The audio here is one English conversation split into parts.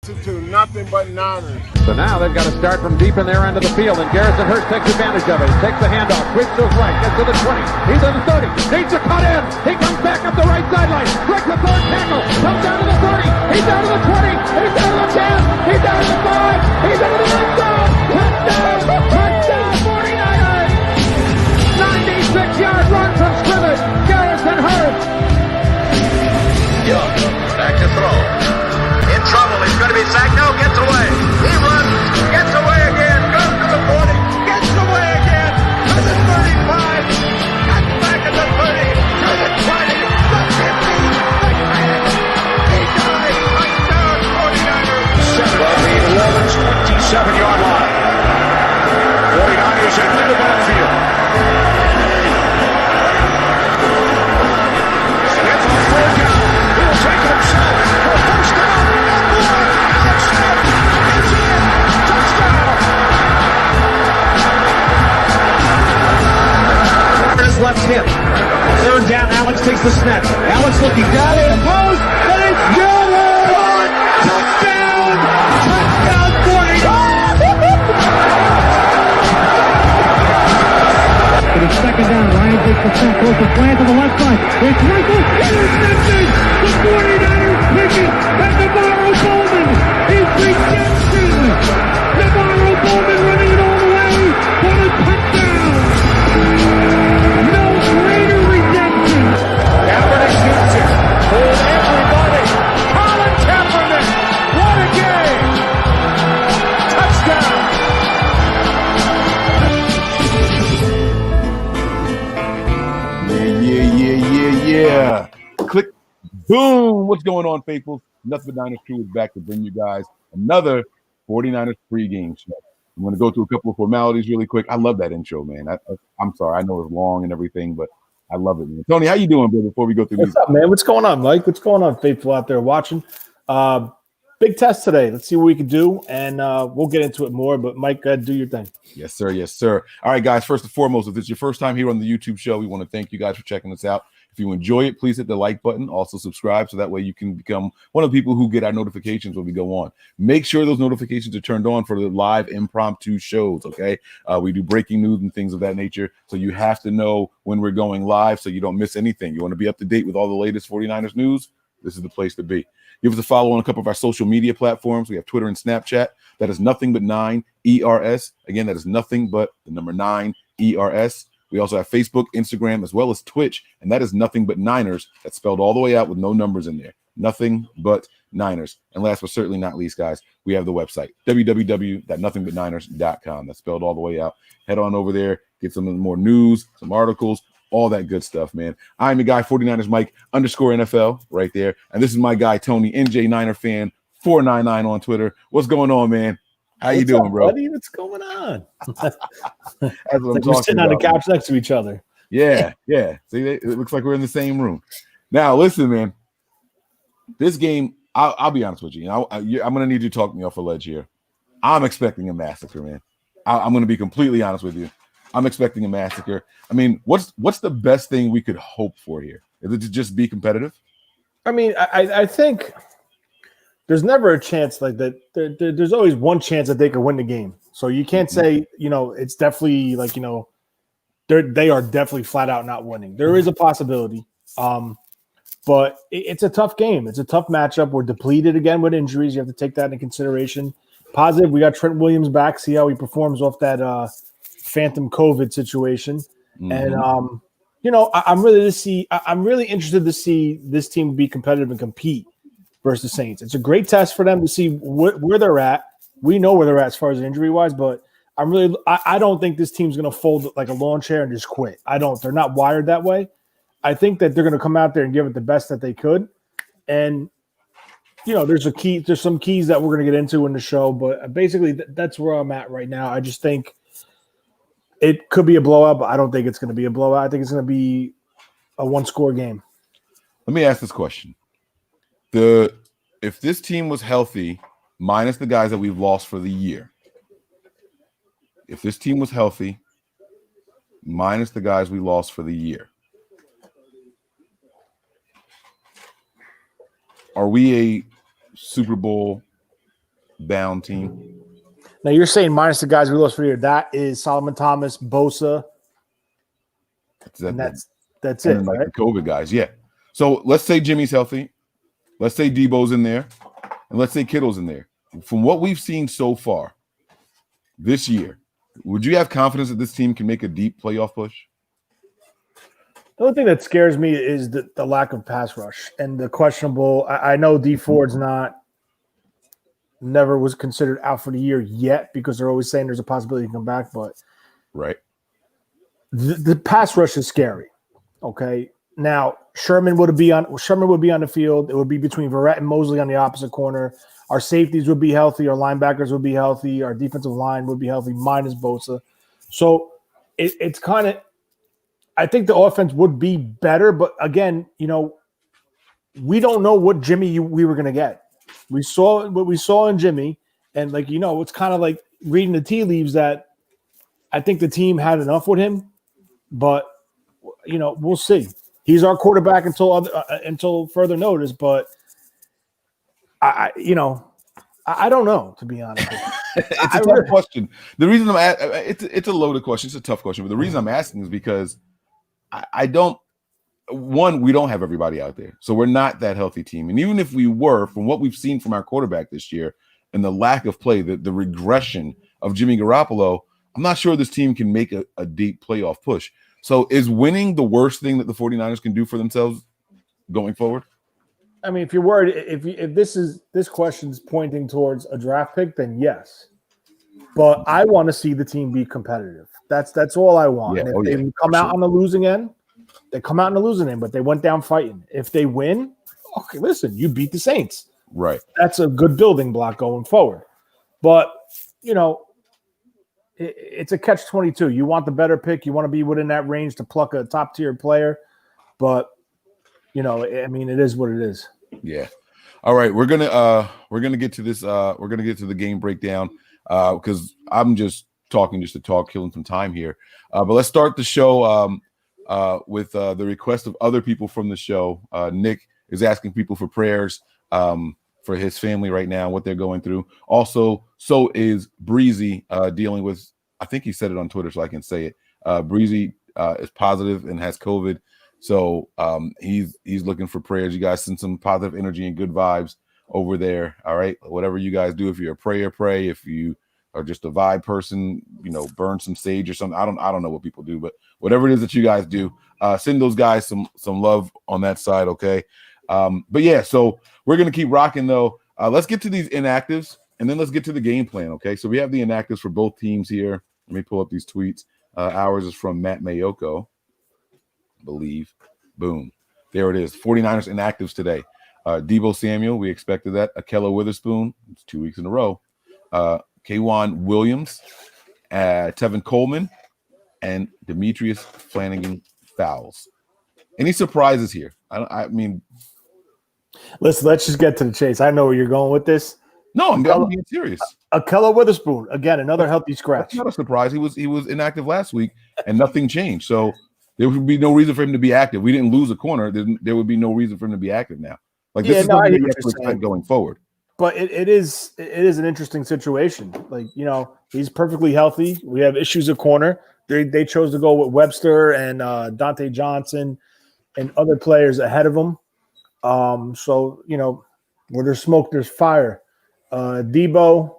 To nothing but Niners. So now they've got to start from deep in their end of the field, and Garrison Hurst takes advantage of it. He takes the handoff, swings to his right, gets to the 20. He's at the 30, needs to cut in. He comes back up the right sideline, breaks the third tackle, comes down to the 30. He's down to the 20. He's down to the 10. He's down to the 5. He's into the end zone. Touchdown! Touchdown! 49ers! 96-yard run from scrimmage. Garrison Hurst. Young back to throw. In trouble, he's going to be sacked. No, gets away. He runs, gets away again, goes to the 40, gets away again, to the 35, cuts back at the 30, to the 20, the 50, the 10. He dies. Touchdown, 49ers. Seven on the Ravens' 27-yard line. 49ers into the backfield. Smith on third down. He'll take it himself for a first down. Left hip. Third down, Alex takes the snap. Alex looking down in the post, and it's good! Touchdown! Touchdown 40! For the second down, Ryan takes the snap, goes to slant to the left side. It's Michael, intercepted! The 49ers pick it, and Navarro Bowman is redemption! Navarro Bowman running it all the way for the touchdown! Hold everybody. Colin Kaepernick. What a game. Touchdown. Yeah. Click. Boom. What's going on, faithful? Nothing but Niners crew is back to bring you guys another 49ers pregame show. I'm going to go through a couple of formalities really quick. I love that intro, man. I'm sorry. I know it's long and everything, but I love it, man. Tony, how you doing, bro, before we go through What's up, man? What's going on, Mike? What's going on, faithful out there watching? Big test today. Let's see what we can do, and we'll get into it more. But, Mike, go ahead, do your thing. Yes, sir. Yes, sir. All right, guys, first and foremost, if it's your first time here on the YouTube show, we want to thank you guys for checking us out. If you enjoy it, please hit the like button. Also subscribe so that way you can become one of the people who get our notifications when we go on. Make sure those notifications are turned on for the live impromptu shows, okay? We do breaking news and things of that nature, so you have to know when we're going live so you don't miss anything. You want to be up to date with all the latest 49ers news? This is the place to be. Give us a follow on a couple of our social media platforms. We have Twitter and Snapchat. That is nothing but 9ERS. Again, that is nothing but the number 9ERS. We also have Facebook, Instagram, as well as Twitch, and that is nothing but Niners. That's spelled all the way out with no numbers in there. Nothing but Niners. And last but certainly not least, guys, we have the website, www.nothingbutniners.com. That's spelled all the way out. Head on over there, get some more news, some articles, all that good stuff, man. I'm your guy, 49ers Mike _NFL right there. And this is my guy, Tony, NJ Niner fan, 499 on Twitter. What's going on, man? How you doing, bro? Buddy? What's going on? That's what I'm we're talking sitting about, on the couch next to each other. Yeah. See, it looks like we're in the same room. Now, listen, man. This game, I'll be honest with you. I'm going to need you to talk me off a ledge here. I'm expecting a massacre, man. I'm going to be completely honest with you. I'm expecting a massacre. I mean, what's the best thing we could hope for here? Is it to just be competitive? I mean, I think there's never a chance like that. There's always one chance that they could win the game. So you can't say, it's definitely like, they are definitely flat out not winning. There is a possibility. But it's a tough game. It's a tough matchup. We're depleted again with injuries. You have to take that into consideration. Positive, we got Trent Williams back. See how he performs off that phantom COVID situation. Mm-hmm. And I'm really interested to see this team be competitive and compete versus Saints. It's a great test for them to see where they're at. We know where they're at as far as injury wise, but I don't think this team's going to fold like a lawn chair and just quit. They're not wired that way. I think that they're going to come out there and give it the best that they could. And, there's some keys that we're going to get into in the show, but basically that's where I'm at right now. I just think it could be a blowout, but I don't think it's going to be a blowout. I think it's going to be a one-score game. Let me ask this question. If this team was healthy, minus the guys that we've lost for the year, if this team was healthy, minus the guys we lost for the year, are we a Super Bowl bound team. Now you're saying minus the guys we lost for the year. That is Solomon Thomas, Bosa. That's it, like right? the COVID guys, yeah. So let's say Jimmy's healthy. Let's say Debo's in there. And let's say Kittle's in there. From what we've seen so far this year, would you have confidence that this team can make a deep playoff push? The only thing that scares me is the lack of pass rush and the questionable. I know D Ford's never was considered out for the year yet because they're always saying there's a possibility to come back, but right. The pass rush is scary. Okay. Now Sherman would be on the field. It would be between Verrett and Mosley on the opposite corner. Our safeties would be healthy. Our linebackers would be healthy. Our defensive line would be healthy, minus Bosa. So it's kind of. I think the offense would be better, but again, we don't know what Jimmy we were going to get. We saw what we saw in Jimmy, and it's kind of like reading the tea leaves that I think the team had enough with him, but we'll see. He's our quarterback until further notice, but I don't know, to be honest. It's a tough question. The reason it's a loaded question. It's a tough question, but the reason I'm asking is because we don't have everybody out there. So we're not that healthy team. And even if we were, from what we've seen from our quarterback this year and the lack of play, the regression of Jimmy Garoppolo, I'm not sure this team can make a deep playoff push. So is winning the worst thing that the 49ers can do for themselves going forward? I mean, if you're worried, if this question's pointing towards a draft pick, then yes. But I want to see the team be competitive. That's all I want. Yeah. And if they come out on the losing end, they come out on the losing end, but they went down fighting. If they win, okay, listen, you beat the Saints. Right. That's a good building block going forward. But, it's a catch-22. You want the better pick. You want to be within that range to pluck a top-tier player. But, it is what it is. Yeah. All right, we're gonna get to this. We're gonna get to the game breakdown because I'm just talking just to talk, killing some time here. But let's start the show with the request of other people from the show. Nick is asking people for prayers for his family right now, what they're going through. Also, so is Breezy dealing with. I think he said it on Twitter, so I can say it. Breezy is positive and has COVID. So he's looking for prayers. You guys send some positive energy and good vibes over there. All right. Whatever you guys do, if you're a prayer, pray. If you are just a vibe person, burn some sage or something. I don't know what people do, but whatever it is that you guys do, send those guys some love on that side. Okay. But yeah, so we're gonna keep rocking though. Let's get to these inactives and then let's get to the game plan. Okay. So we have the inactives for both teams here. Let me pull up these tweets. Ours is from Matt Mayoko. Believe. Boom. There it is. 49ers inactives today. Deebo Samuel, we expected that. Akello Witherspoon, it's 2 weeks in a row. K'Wan Williams, Tevin Coleman, and Demetrius Flanagan Fowles. Any surprises here? I mean, listen, let's just get to the chase. I know where you're going with this. No, I'm being serious. Akello Witherspoon, again, another healthy scratch. That's not a surprise. He was inactive last week, and nothing changed. So there would be no reason for him to be active. We didn't lose a corner. There would be no reason for him to be active now. This is what we have to expect going forward. But it is an interesting situation. He's perfectly healthy. We have issues at corner. They chose to go with Webster and Dante Johnson and other players ahead of him. So where there's smoke, there's fire. Deebo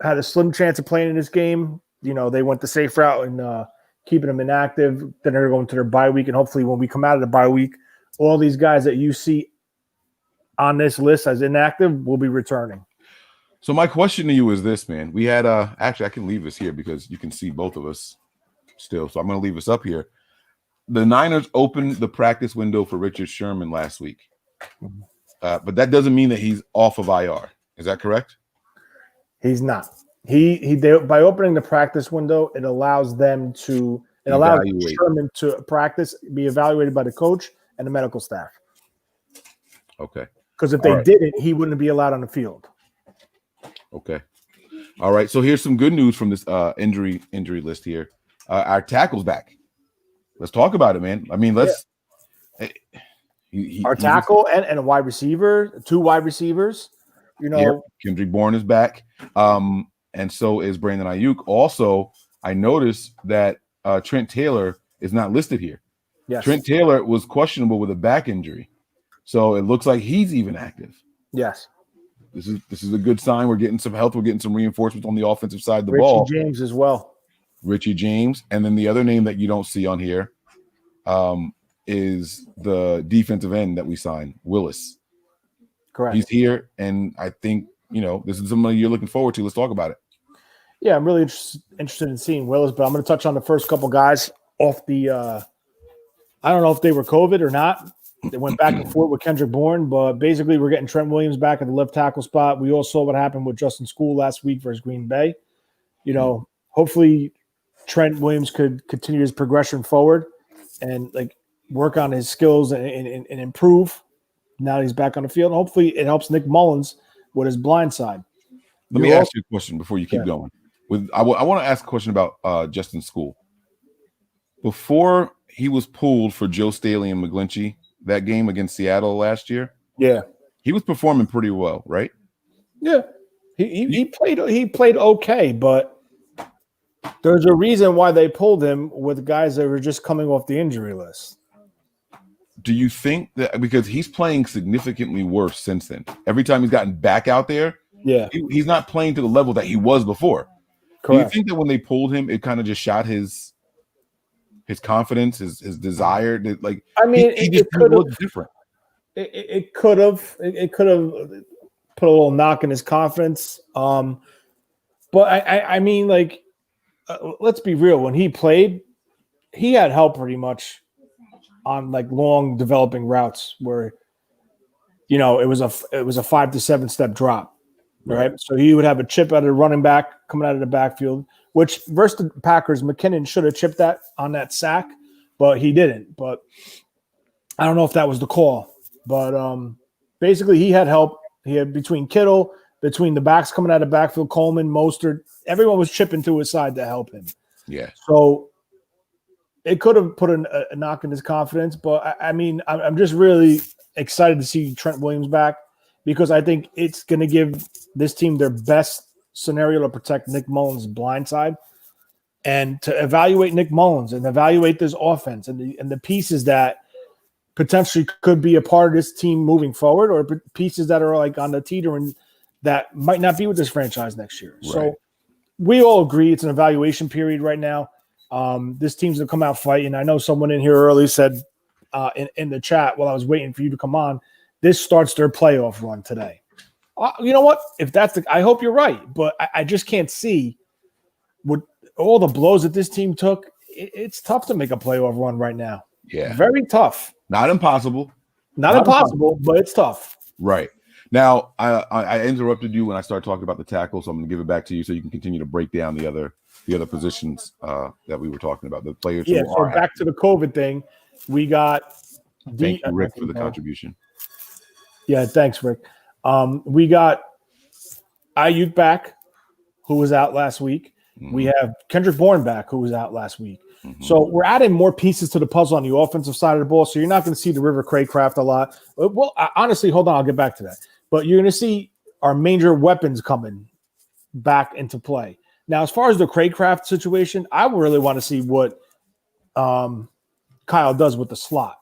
had a slim chance of playing in this game. They went the safe route and keeping him inactive. Then they're going to their bye week, and hopefully when we come out of the bye week, all these guys that you see on this list as inactive will be returning. So my question to you is this, man. We had actually I can leave this here because you can see both of us still. So I'm going to leave this up here. The Niners opened the practice window for Richard Sherman last week, but that doesn't mean that he's off of IR. Is that correct? He's not. They by opening the practice window, it allows Sherman to practice, be evaluated by the coach and the medical staff. Okay. Because if they didn't, he wouldn't be allowed on the field. Okay. All right. So here's some good news from this injury list here. Our tackle's back. Let's talk about it, man. I mean, let's. Our tackle and a wide receiver, 2 wide receivers. You know, Yep. Kendrick Bourne is back, and so is Brandon Ayuk. Also, I noticed that Trent Taylor is not listed here. yes. Trent Taylor was questionable with a back injury, so it looks like he's even active. Yes. This is a good sign. We're getting some health. We're getting some reinforcements on the offensive side of the Richie ball. James as well. Richie James, and then the other name that you don't see on here is the defensive end that we signed, Willis. Correct. He's here, and I think this is somebody you're looking forward to. Let's talk about it. Yeah, I'm really interested in seeing Willis, but I'm going to touch on the first couple guys off the. I don't know if they were COVID or not. They went back and forth with Kendrick Bourne, but basically we're getting Trent Williams back at the left tackle spot. We all saw what happened with Justin School last week versus Green Bay. Hopefully Trent Williams could continue his progression forward and work on his skills and improve. Now he's back on the field. Hopefully it helps Nick Mullins with his blind side. Let me ask you a question before you keep going. I want to ask a question about Justin School. Before he was pulled for Joe Staley and McGlinchey, that game against Seattle last year, he was performing pretty well, right? Yeah, he played okay, but there's a reason why they pulled him with guys that were just coming off the injury list. Do you think that because he's playing significantly worse since then? Every time he's gotten back out there, he's not playing to the level that he was before. Correct. Do you think that when they pulled him, it kind of just shot his confidence, his desire? He just looked different. It could have put a little knock in his confidence. But let's be real. When he played, he had help pretty much on long developing routes where it was a 5 to 7 step drop, right? So he would have a chip out of the running back coming out of the backfield, which versus the Packers, McKinnon should have chipped that on that sack, but he didn't. But I don't know if that was the call. But basically, he had help. He had between Kittle, between the backs coming out of the backfield, Coleman, Mostert, everyone was chipping to his side to help him. Yeah. So it could have put a knock in his confidence, but I'm just really excited to see Trent Williams back because I think it's going to give this team their best scenario to protect Nick Mullins' blind side and to evaluate Nick Mullins and evaluate this offense and the pieces that potentially could be a part of this team moving forward or pieces that are on the teeter and that might not be with this franchise next year. Right. So we all agree it's an evaluation period right now. This team's going to come out fighting. I know someone in here early said in the chat while I was waiting for you to come on, this starts their playoff run today. You know what? If that's I hope you're right, but I just can't see with all the blows that this team took. It's tough to make a playoff run right now. Yeah. Very tough. Not impossible. Not impossible, but it's tough. Right. Now, I interrupted you when I started talking about the tackle, so I'm going to give it back to you so you can continue to break down the other positions that we were talking about, the players. Yeah, so back to the COVID thing, we got Thank you, Rick, for the contribution. Yeah, thanks, Rick. We got Ayuk back, who was out last week. Mm-hmm. We have Kendrick Bourne back, who was out last week. Mm-hmm. So we're adding more pieces to the puzzle on the offensive side of the ball. So you're not going to see the River Craycraft a lot. Well, honestly, hold on, I'll get back to that. But you're going to see our major weapons coming back into play. Now, as far as the Craycraft situation, I really want to see what Kyle does with the slot.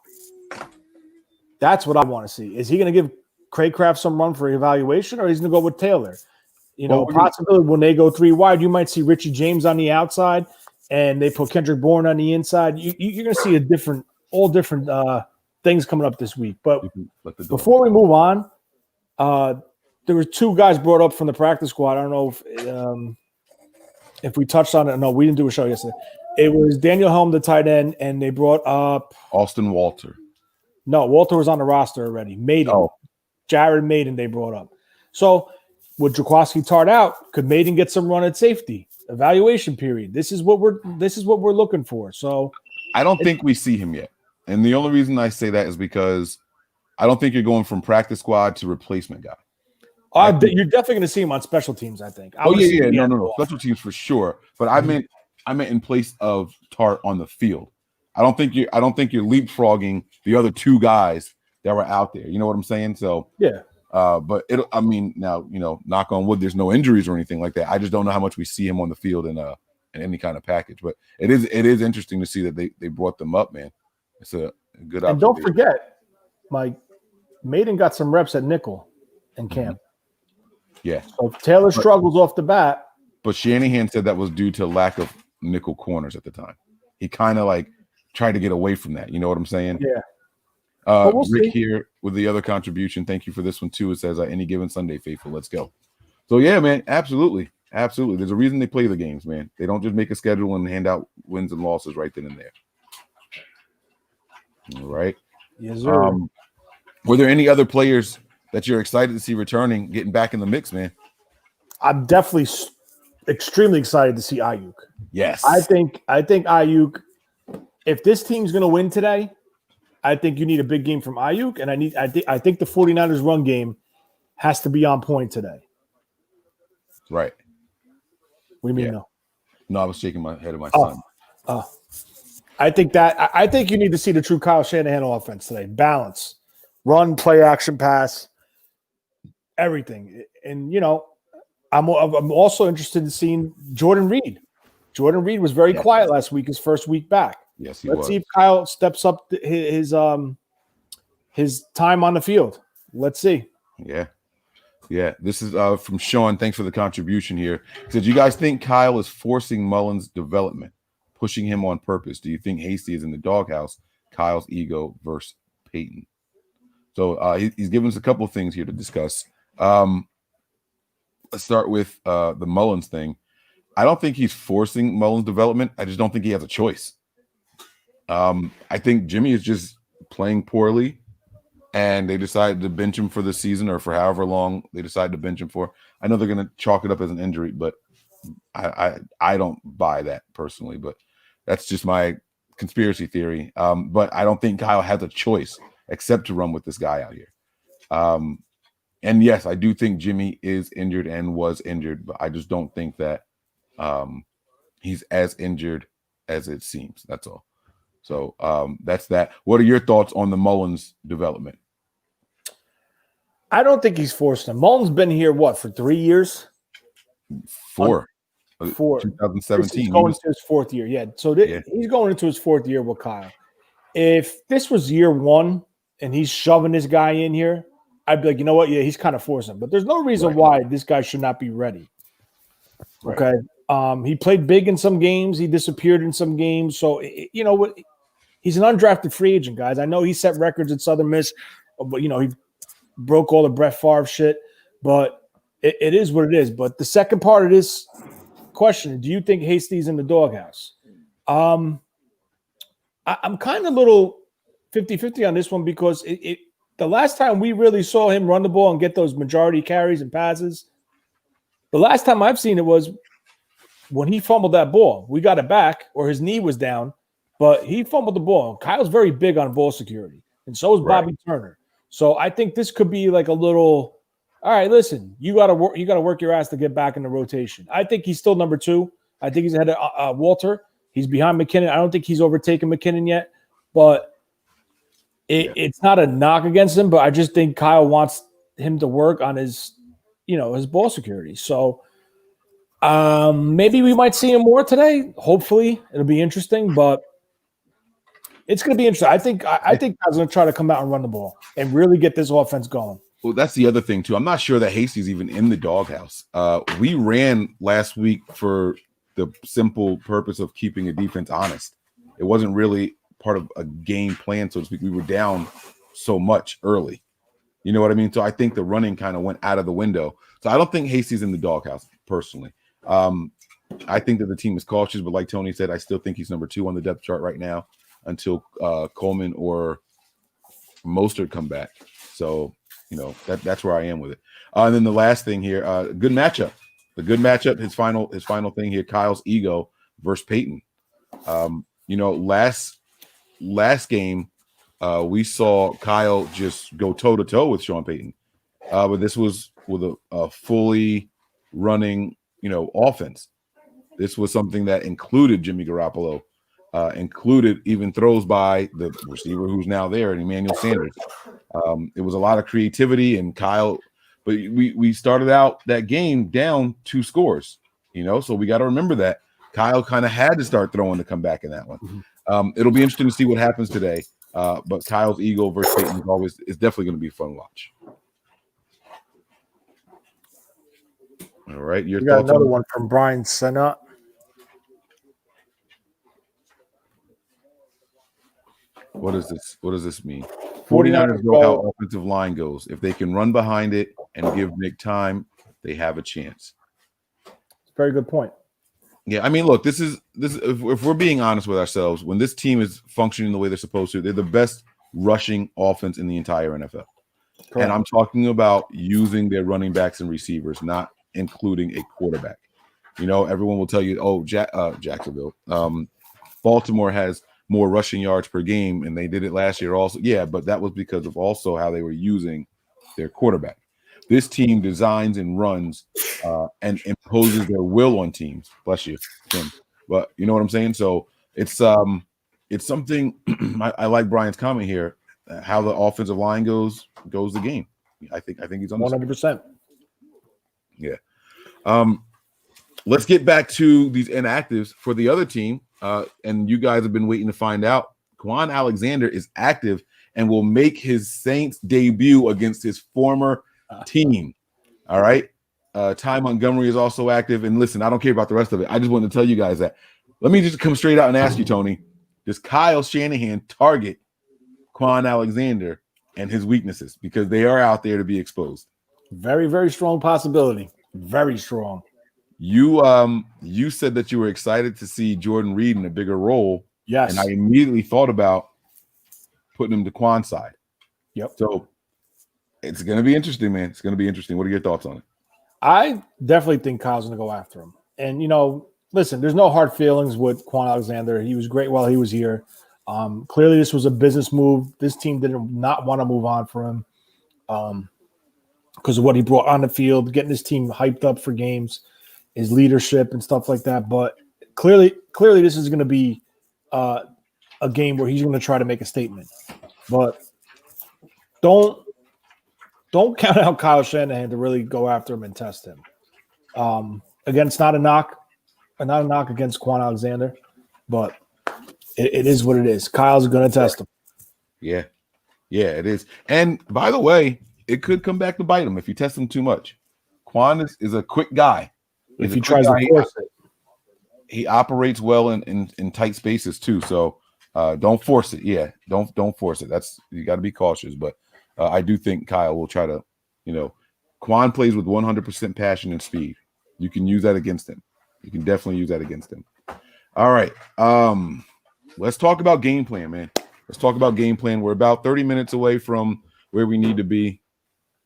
That's what I want to see. Is he going to give Craycraft some run for evaluation, or he's going to go with Taylor? Possibility when they go 3 wide, you might see Richie James on the outside, and they put Kendrick Bourne on the inside. You're going to see all different things coming up this week. But before we move on, there were 2 guys brought up from the practice squad. I don't know if we touched on it. No, we didn't do a show yesterday. It was Daniel Helm, the tight end, and they brought up Austin Walter. No, Walter was on the roster already. Maiden, Jared Maiden, they brought up. So with Jaquaski Tart out, could Maiden get some run at safety? Evaluation period. This is what we're looking for. So I don't think we see him yet, and the only reason I say that is because I don't think you're going from practice squad to replacement guy. You're definitely going to see him on special teams, I think. No, special teams for sure. But I meant in place of Tart on the field. I don't think you're leapfrogging the other 2 guys that were out there. You know what I'm saying? So yeah, But I mean, now, knock on wood, there's no injuries or anything like that. I just don't know how much we see him on the field in any kind of package. But it is interesting to see that they brought them up, man. It's a good observation. And don't forget, Mike, Maiden got some reps at nickel in camp. Yeah. So if Taylor struggles off the bat. But Shanahan said that was due to lack of nickel corners at the time. He kind of like tried to get away from that. You know what I'm saying? Yeah. Rick here with the other contribution. Thank you for this one too. It says any given Sunday, faithful. Let's go. So yeah, man, absolutely. There's a reason they play the games, man. They don't just make a schedule and hand out wins and losses right then and there. All right. Yes, sir. Were there any other players that you're excited to see returning, getting back in the mix, man? I'm definitely extremely excited to see Ayuk. Yes. I think Ayuk, if this team's going to win today, I think you need a big game from Ayuk, and I think the 49ers run game has to be on point today. Right. What do you mean no? No, I was shaking my head at my son. I think you need to see the true Kyle Shanahan offense today. Balance, run, play, action, pass, everything. And I'm also interested in seeing Jordan Reed. Jordan Reed was very quiet last week, his first week back. Yes, he Let's was. see if Kyle steps up his time on the field. Let's see. Yeah. This is from Sean. Thanks for the contribution here. He said, "You guys think Kyle is forcing Mullins' development, pushing him on purpose? Do you think Hasty is in the doghouse? Kyle's ego versus Peyton." So he's given us a couple of things here to discuss. Let's start with the Mullins thing. I don't think he's forcing Mullins' development. I just don't think he has a choice. I think Jimmy is just playing poorly, and they decided to bench him for the season or for however long they decided to bench him for. I know they're going to chalk it up as an injury, but I don't buy that personally. But that's just my conspiracy theory. But I don't think Kyle has a choice except to run with this guy out here. And yes, I do think Jimmy is injured and was injured, but I just don't think that he's as injured as it seems. That's all. So that's that. What are your thoughts on the Mullins development? I don't think he's forced him. Mullins been here, for 3 years? Four. 2017. He's He going into his fourth year. Yeah. So he's going into his fourth year with Kyle. If this was year one and he's shoving this guy in here, I'd be like, you know what? Yeah, he's kind of forcing. But there's no reason why this guy should not be ready. Right. Okay. He played big in some games. He disappeared in some games. So, you know what? He's an undrafted free agent, guys. I know he set records at Southern Miss, but, he broke all the Brett Favre shit. But it is what it is. But the second part of this question, do you think Hasty's in the doghouse? I'm kind of a little 50-50 on this one because the last time we really saw him run the ball and get those majority carries and passes, the last time I've seen it was when he fumbled that ball. We got it back or his knee was down, but he fumbled the ball. Kyle's very big on ball security, and so is Bobby Turner. So I think this could be like a little, all right, listen, you got to work your ass to get back in the rotation. I think he's still number 2. I think he's ahead of Walter. He's behind McKinnon. I don't think he's overtaken McKinnon yet, but it's not a knock against him, but I just think Kyle wants him to work on his ball security. So maybe we might see him more today. Hopefully it'll be interesting, but it's going to be interesting. I think Kyle's going to try to come out and run the ball and really get this offense going. Well, that's the other thing too. I'm not sure that Hasty's even in the doghouse. We ran last week for the simple purpose of keeping a defense honest. It wasn't really part of a game plan, so to speak. We were down so much early. You know what I mean? So I think the running kind of went out of the window. So I don't think Hasty's in the doghouse personally. I think that the team is cautious, but like Tony said, I still think he's number 2 on the depth chart right now until Coleman or Mostert come back. So, that's where I am with it. And then the last thing here, good matchup. The good matchup, his final thing here, Kyle's ego versus Peyton. Last game, we saw Kyle just go toe-to-toe with Sean Payton. But this was with a fully running, offense. This was something that included Jimmy Garoppolo included even throws by the receiver who's now there, Emmanuel Sanders. It was a lot of creativity, and Kyle, but we started out that game down 2 scores, so we got to remember that Kyle kind of had to start throwing to come back in that one. It'll be interesting to see what happens today, but Kyle's ego versus Peyton is definitely going to be a fun watch. All right, you got another one from Brian Senat. What is this? What does this mean? 49ers know how offensive line goes. If they can run behind it and give Nick time, they have a chance. Very good point. Yeah, I mean, look, this is if we're being honest with ourselves, when this team is functioning the way they're supposed to, they're the best rushing offense in the entire NFL. Correct. And I'm talking about using their running backs and receivers, not including a quarterback. Everyone will tell you, oh, Jacksonville, Baltimore has more rushing yards per game, and they did it last year also. Yeah, but that was because of also how they were using their quarterback. This team designs and runs and imposes their will on teams. Bless you, Tim. But you know what I'm saying? So it's something I like Brian's comment here. How the offensive line goes the game. I think he's on 100%. Yeah. Let's get back to these inactives for the other team. And you guys have been waiting to find out. Quan Alexander is active and will make his Saints debut against his former team. All right. Ty Montgomery is also active. And listen, I don't care about the rest of it. I just wanted to tell you guys that. Let me just come straight out and ask you, Tony. Does Kyle Shanahan target Quan Alexander and his weaknesses? Because they are out there to be exposed. Very, very strong possibility. Very strong. You said that you were excited to see Jordan Reed in a bigger role. Yes. And I immediately thought about putting him to Quan's side. Yep. So it's going to be interesting, man. It's going to be interesting. What are your thoughts on it? I definitely think Kyle's going to go after him. And, listen, there's no hard feelings with Quan Alexander. He was great while he was here. Clearly this was a business move. This team did not want to move on for him because of what he brought on the field, getting his team hyped up for games, his leadership and stuff like that. But clearly this is going to be a game where he's going to try to make a statement. But don't count out Kyle Shanahan to really go after him and test him. Again, it's not a knock against Quan Alexander, but it is what it is. Kyle's going to test him. Yeah, it is. And by the way, it could come back to bite him if you test him too much. Quan is a quick guy. If he tries to force it. He operates well in tight spaces too. So don't force it. Yeah, don't force it. You got to be cautious. But I do think Kyle will try to, Quan plays with 100% passion and speed. You can use that against him. You can definitely use that against him. All right. Let's talk about game plan, man. Let's talk about game plan. We're about 30 minutes away from where we need to be,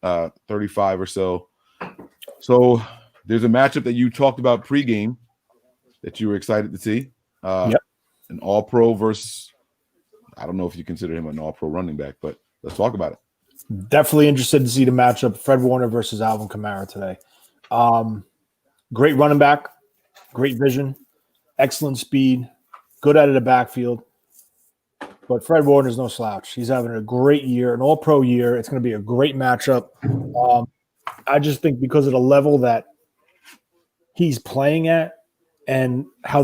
35 or so. So there's a matchup that you talked about pregame that you were excited to see. Yep. An all-pro versus, I don't know if you consider him an all-pro running back, but let's talk about it. Definitely interested to see the matchup, Fred Warner versus Alvin Kamara today. Great running back, great vision, excellent speed, good out of the backfield. But Fred Warner's no slouch. He's having a great year, an all-pro year. It's going to be a great matchup. I just think because of the level that he's playing at and how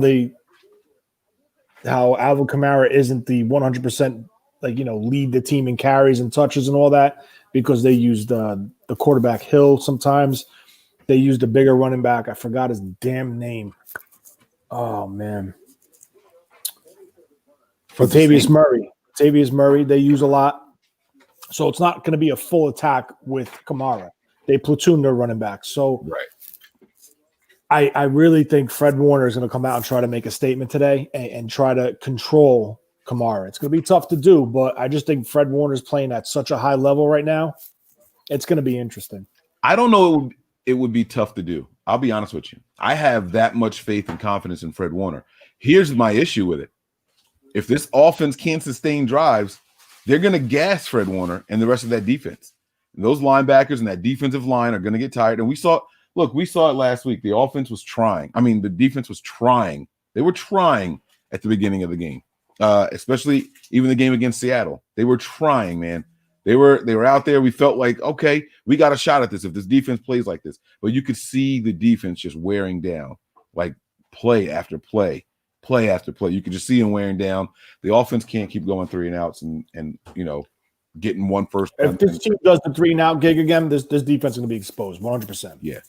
Alvin Kamara isn't the 100% lead the team in carries and touches and all that, because they used the quarterback Hill sometimes. They used a bigger running back. I forgot his damn name. Oh, man. Latavius Murray, they use a lot. So it's not going to be a full attack with Kamara. They platoon their running backs. So right. I really think Fred Warner is going to come out and try to make a statement today and try to control Kamara. It's going to be tough to do, but I just think Fred Warner is playing at such a high level right now. It's going to be interesting. I don't know it would be tough to do. I'll be honest with you. I have that much faith and confidence in Fred Warner. Here's my issue with it. If this offense can't sustain drives, they're going to gas Fred Warner and the rest of that defense. And those linebackers and that defensive line are going to get tired. And we saw it last week. The offense was trying. I mean, the defense was trying. They were trying at the beginning of the game, especially even the game against Seattle. They were trying, man. They were out there. We felt like, okay, we got a shot at this if this defense plays like this. But you could see the defense just wearing down, like play after play after play. You could just see them wearing down. The offense can't keep going 3 and outs and getting one first. If this team does the 3 and out gig again, this defense is going to be exposed 100%. Yeah,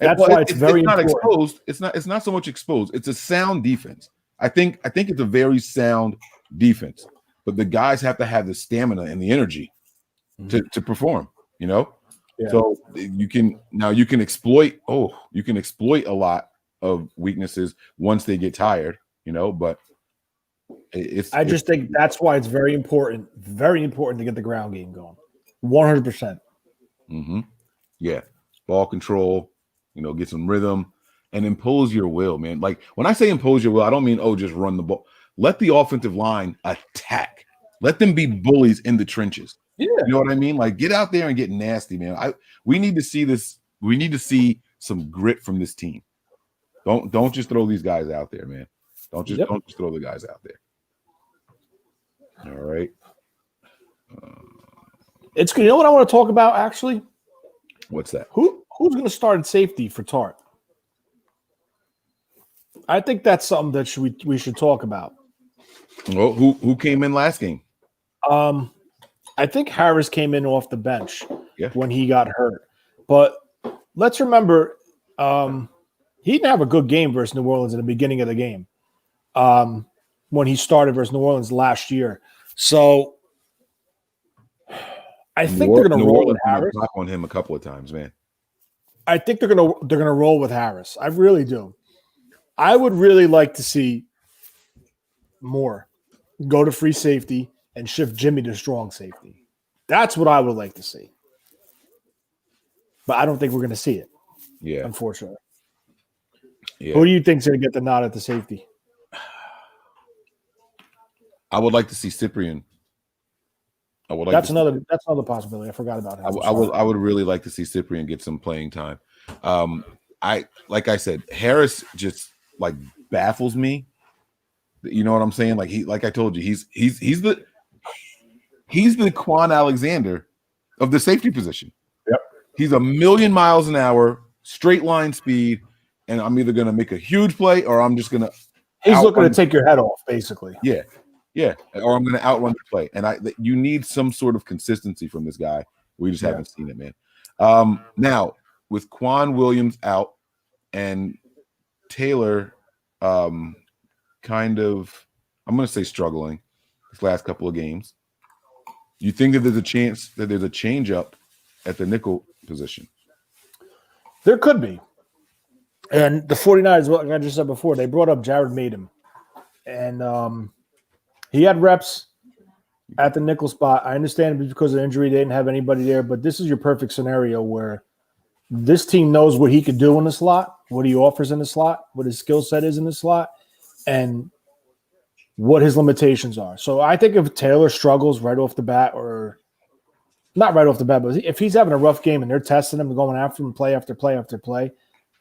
that's why it's very not important. exposed. It's not so much exposed. It's a sound defense. I think it's a very sound defense. But the guys have to have the stamina and the energy to perform. Yeah. So you can exploit a lot of weaknesses once they get tired. But I just think that's why it's very important to get the ground game going. 100%. Yeah. Ball control, get some rhythm and impose your will, man. Like when I say impose your will, I don't mean, just run the ball. Let the offensive line attack. Let them be bullies in the trenches. Yeah. You know what I mean? Like get out there and get nasty, man. We need to see this. We need to see some grit from this team. Don't just throw these guys out there, man. Don't just throw the guys out there. All right. It's good. You know what I want to talk about actually? What's that? Who's going to start at safety for Tart? I think that's something that we should talk about. Well, who came in last game? I think Harris came in off the bench when he got hurt. But let's remember, he didn't have a good game versus New Orleans in the beginning of the game when he started versus New Orleans last year. So I think they're going to roll with Harris. Knock on him a couple of times, man. I think they're going to roll with Harris. I really do. I would really like to see Moore go to free safety and shift Jimmy to strong safety. That's what I would like to see. But I don't think we're going to see it. Yeah. Unfortunately. Yeah. Who do you think's going to get the nod at the safety? I would like to see Cyprien. That's another possibility. I forgot about him. I would really like to see Cyprien get some playing time. Like I said, Harris just like baffles me. You know what I'm saying? Like I told you, he's the Quan Alexander of the safety position. Yep. He's 1,000,000 miles an hour, straight line speed, and I'm either gonna make a huge play or I'm just gonna. He's looking to take your head off, basically. Yeah. Yeah, or I'm going to outrun the play, and you need some sort of consistency from this guy. We just haven't seen it, man. Now with Quan Williams out and Taylor, kind of, I'm going to say struggling this last couple of games. You think that there's a chance that there's a change up at the nickel position? There could be, and the 49ers, like I just said before, they brought up Jared Madem, and he had reps at the nickel spot. I understand because of injury, they didn't have anybody there, but this is your perfect scenario where this team knows what he could do in the slot, what he offers in the slot, what his skill set is in the slot, and what his limitations are. So I think if Taylor struggles right off the bat, or not right off the bat, but if he's having a rough game and they're testing him, going after him play after play after play,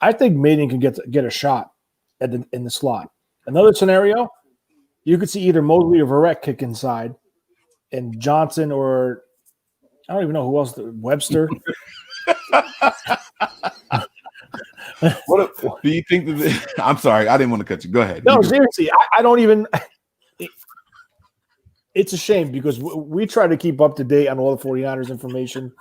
I think Maiden can get a shot in the slot. Another scenario, you could see either Mosley or Verrett kick inside, and Johnson or I don't even know who else. Webster. Do you think that? I'm sorry, I didn't want to cut you. Go ahead. No, seriously, I don't even. It's a shame because we try to keep up to date on all the 49ers information,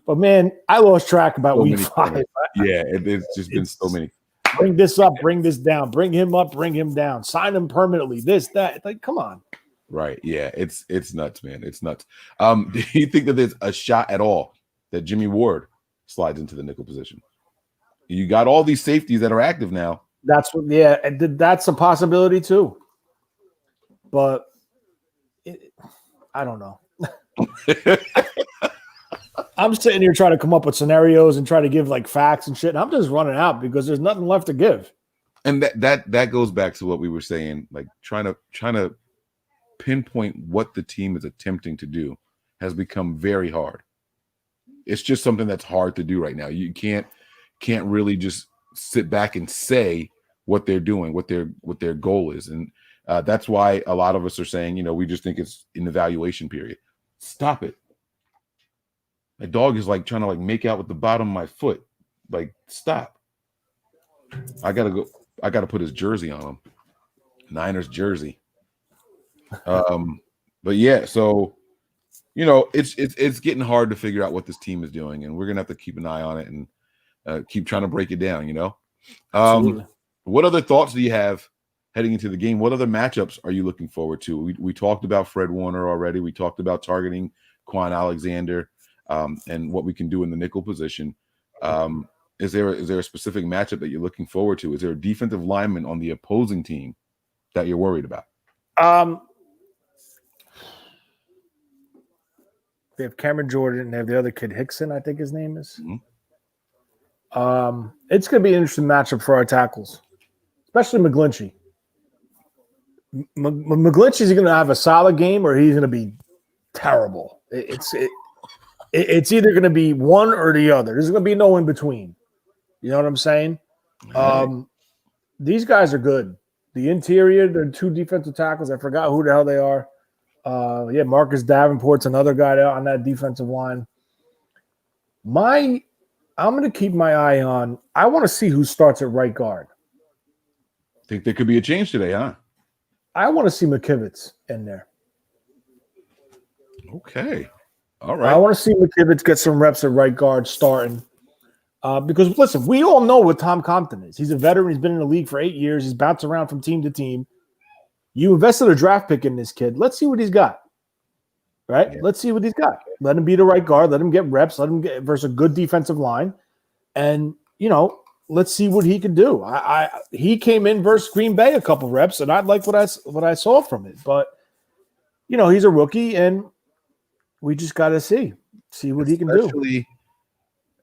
but man, I lost track about week 5. Yeah, it's just been so many. Bring this up, bring this down, bring him up, bring him down, sign him permanently. This, that, like, come on. Right. Yeah. It's nuts, man. It's nuts. Do you think that there's a shot at all that Jimmy Ward slides into the nickel position? You got all these safeties that are active now. That's a possibility too. But I don't know. I'm sitting here trying to come up with scenarios and try to give like facts and shit. And I'm just running out because there's nothing left to give. And that goes back to what we were saying, like trying to pinpoint what the team is attempting to do has become very hard. It's just something that's hard to do right now. You can't really just sit back and say what they're doing, what their goal is. And That's why a lot of us are saying, we just think it's an evaluation period. Stop it. My dog is like trying to like make out with the bottom of my foot. Like, stop. I gotta put his jersey on him. Niners jersey. But yeah, so it's getting hard to figure out what this team is doing, and we're gonna have to keep an eye on it and keep trying to break it down. Absolutely. What other thoughts do you have heading into the game? What other matchups are you looking forward to? We talked about Fred Warner already. We talked about targeting Quan Alexander and what we can do in the nickel position. Is there a specific matchup that you're looking forward to? Is there a defensive lineman on the opposing team that you're worried about? They have Cameron Jordan and they have the other kid, Hickson, I think his name is. Mm-hmm. It's going to be an interesting matchup for our tackles, especially McGlinchey. McGlinchey's going to have a solid game or he's going to be terrible. It's either going to be one or the other. There's going to be no in between. You know what I'm saying? These guys are good. The interior, they're two defensive tackles. I forgot who the hell they are. Marcus Davenport's another guy on that defensive line. I'm going to keep my eye on. I want to see who starts at right guard. Think there could be a change today, huh? I want to see McKivitz in there. Okay. All right. I want to see McKivitz get some reps at right guard starting. Because, listen, we all know what Tom Compton is. He's a veteran. He's been in the league for 8 years. He's bounced around from team to team. You invested a draft pick in this kid. Let's see what he's got. Right? Yeah. Let's see what he's got. Let him be the right guard. Let him get reps. Let him get versus a good defensive line. And, let's see what he can do. He came in versus Green Bay a couple reps, and I like what I saw from it. But, he's a rookie, and we just got to see what he can do.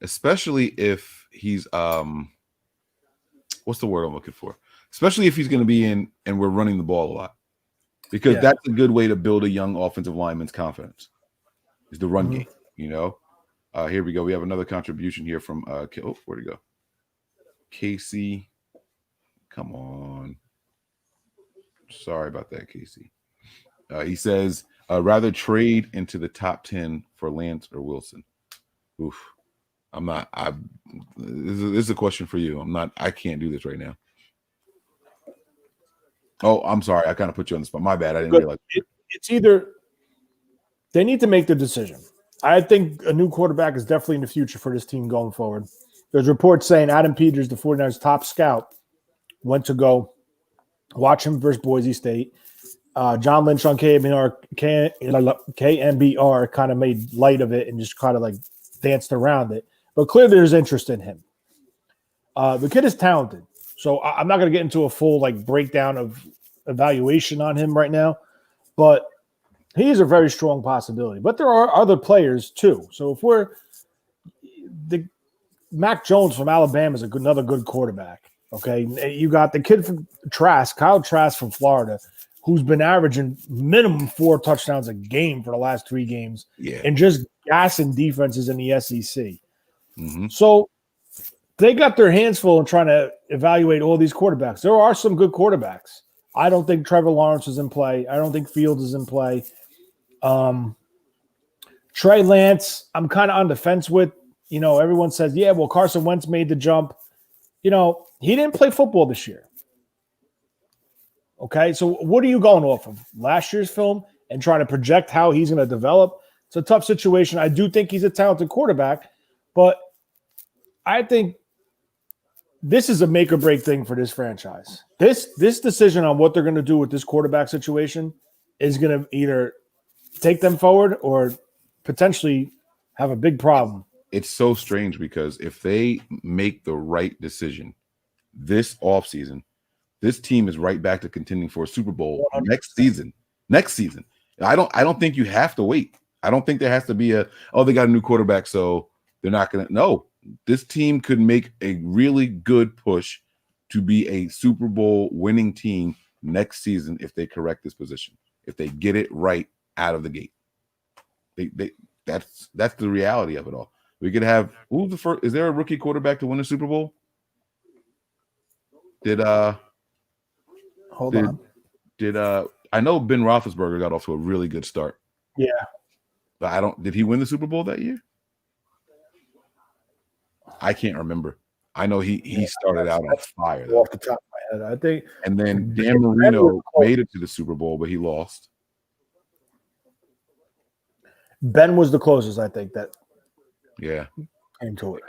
Especially if he's what's the word I'm looking for? Especially if he's going to be in and we're running the ball a lot, because that's a good way to build a young offensive lineman's confidence. Is the run game, Here we go. We have another contribution here from where'd it go? Casey, come on. Sorry about that, Casey. He says rather trade into the top 10 for Lance or Wilson. Oof. I'm not. This is a question for you. I can't do this right now. Oh, I'm sorry. I kind of put you on the spot. My bad. I didn't realize. It's either they need to make the decision. I think a new quarterback is definitely in the future for this team going forward. There's reports saying Adam Peters, the 49ers top scout, went to go watch him versus Boise State. John Lynch on KMBR kind of made light of it and just kind of like danced around it. But clearly there's interest in him. The kid is talented. So I'm not going to get into a full breakdown of evaluation on him right now. But he is a very strong possibility. But there are other players too. So if Mac Jones from Alabama is another good quarterback. Okay. You got the kid from Kyle Trask from Florida, who's been averaging minimum 4 touchdowns a game for the last 3 games. Yeah. And just gassing defenses in the SEC. Mm-hmm. So they got their hands full in trying to evaluate all these quarterbacks. There are some good quarterbacks. I don't think Trevor Lawrence is in play. I don't think Fields is in play. Trey Lance, I'm kind of on the fence with. Everyone says, yeah, well, Carson Wentz made the jump. He didn't play football this year. Okay, so what are you going off of? Last year's film and trying to project how he's going to develop? It's a tough situation. I do think he's a talented quarterback, but I think this is a make or break thing for this franchise. This decision on what they're going to do with this quarterback situation is going to either take them forward or potentially have a big problem. It's so strange because if they make the right decision this offseason, this team is right back to contending for a Super Bowl 100%. Next season. I don't think you have to wait. I don't think there has to be they got a new quarterback, so they're not going to. No, this team could make a really good push to be a Super Bowl winning team next season if they correct this position, if they get it right out of the gate. That's the reality of it all. We could have who's the first? Is there a rookie quarterback to win a Super Bowl? Did I know Ben Roethlisberger got off to a really good start. Yeah. But did he win the Super Bowl that year? I can't remember. I know he started out on fire though. Off the top of my head, I think. And then Dan Marino made it to the Super Bowl, but he lost. Ben was the closest, I think, that came to it.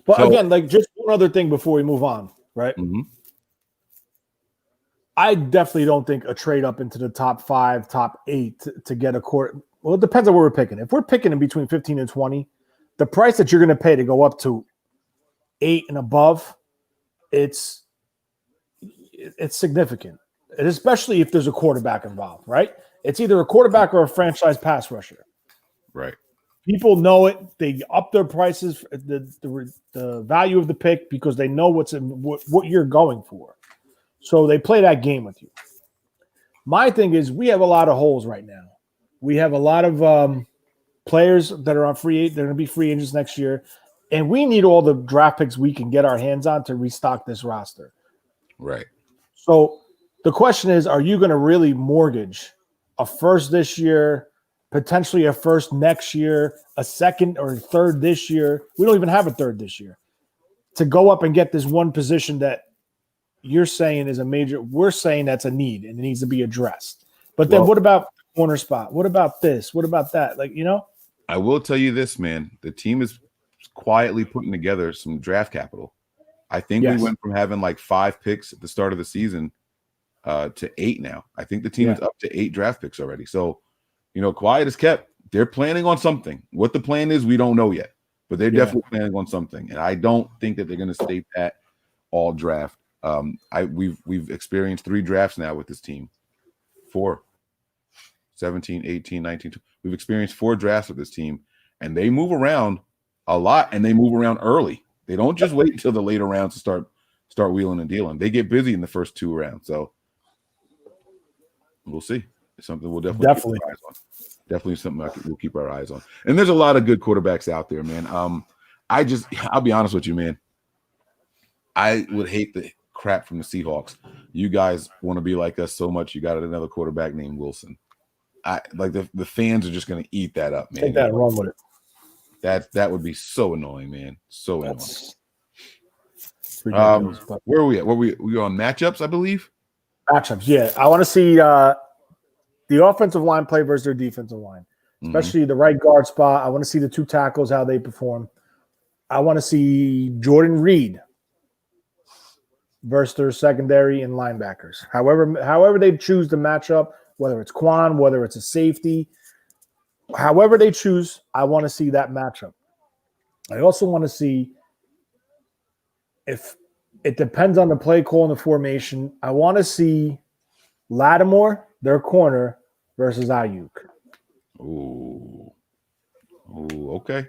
But again, like just one other thing before we move on, right? Mm-hmm. I definitely don't think a trade up into the top 5, top 8 to get a court. Well, it depends on what we're picking. If we're picking in between 15 and 20, the price that you're going to pay to go up to 8 and above, it's significant, and especially if there's a quarterback involved, right? It's either a quarterback or a franchise pass rusher. Right. People know it. They up their prices, the value of the pick because they know what you're going for. So they play that game with you. My thing is we have a lot of holes right now. We have a lot of players that are on they're going to be free agents next year, and we need all the draft picks we can get our hands on to restock this roster. Right. So the question is, are you going to really mortgage a first this year, potentially a first next year, a second or third this year? We don't even have a third this year to go up and get this one position that you're saying is a major. We're saying that's a need and it needs to be addressed. But then what about the corner spot? What about this? What about that? I will tell you this, man. The team is quietly putting together some draft capital. I think we went from having like 5 picks at the start of the season to 8 now. I think the team is up to 8 draft picks already. So, quiet is kept. They're planning on something. What the plan is, we don't know yet. But they're definitely planning on something. And I don't think that they're going to stay pat all draft. We've experienced 3 drafts now with this team. 4, 17, 18, 19. We've experienced 4 drafts with this team. And they move around a lot, and they move around early. They don't just wait until the later rounds to start wheeling and dealing. They get busy in the first 2 rounds. So we'll see. It's something we'll definitely keep our eyes on. Definitely something we'll keep our eyes on. And there's a lot of good quarterbacks out there, man. I'll be honest with you, man. I would hate the crap from the Seahawks. You guys want to be like us so much. You got another quarterback named Wilson. The fans are just going to eat that up, man. Take that and run with it. That would be so annoying, man. So annoying. Ridiculous, where are we at? We on matchups, I believe. Matchups, yeah. I want to see the offensive line play versus their defensive line, especially the right guard spot. I want to see the 2 tackles, how they perform. I want to see Jordan Reed versus their secondary and linebackers. However they choose to match up, whether it's Quan, whether it's a safety, however they choose, I want to see that matchup. I also want to see if it depends on the play call and the formation. I want to see Lattimore, their corner, versus Ayuk. Ooh, okay.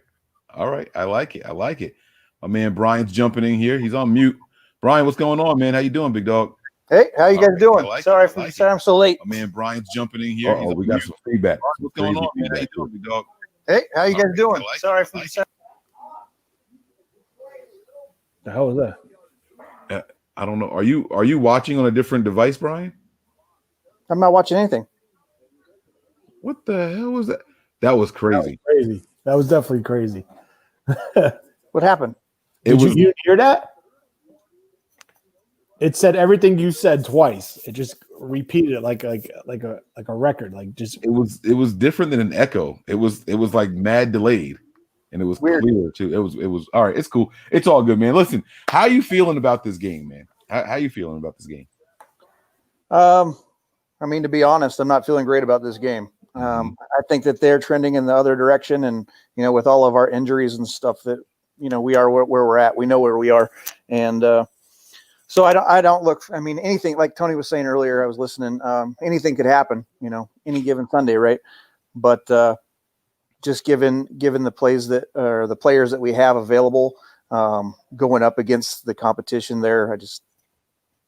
All right. I like it. My man Brian's jumping in here. He's on mute. Brian, what's going on, man? How you doing, big dog? Hey, how you guys doing? Sorry I'm so late. My man Brian's jumping in here. We got some feedback. What's going on, man? How you doing, big dog? Hey, how you guys doing? Sorry for the The hell is that? I don't know. Are you watching on a different device, Brian? I'm not watching anything. What the hell was that? That was crazy. That was definitely crazy. What happened? Did you hear that? It said everything you said twice. It just repeated it like a record. It was different than an echo. It was like mad delayed, and it was weird. Clear too. It was all right. It's cool. It's all good, man. Listen, how you feeling about this game, man? How you feeling about this game? I mean, to be honest, I'm not feeling great about this game. I think that they're trending in the other direction, and with all of our injuries and stuff, that we are where we're at. We know where we are, and so I don't look. I mean, anything, like Tony was saying earlier. I was listening. Anything could happen, any given Sunday, right? But just given the plays that or the players that we have available, going up against the competition there,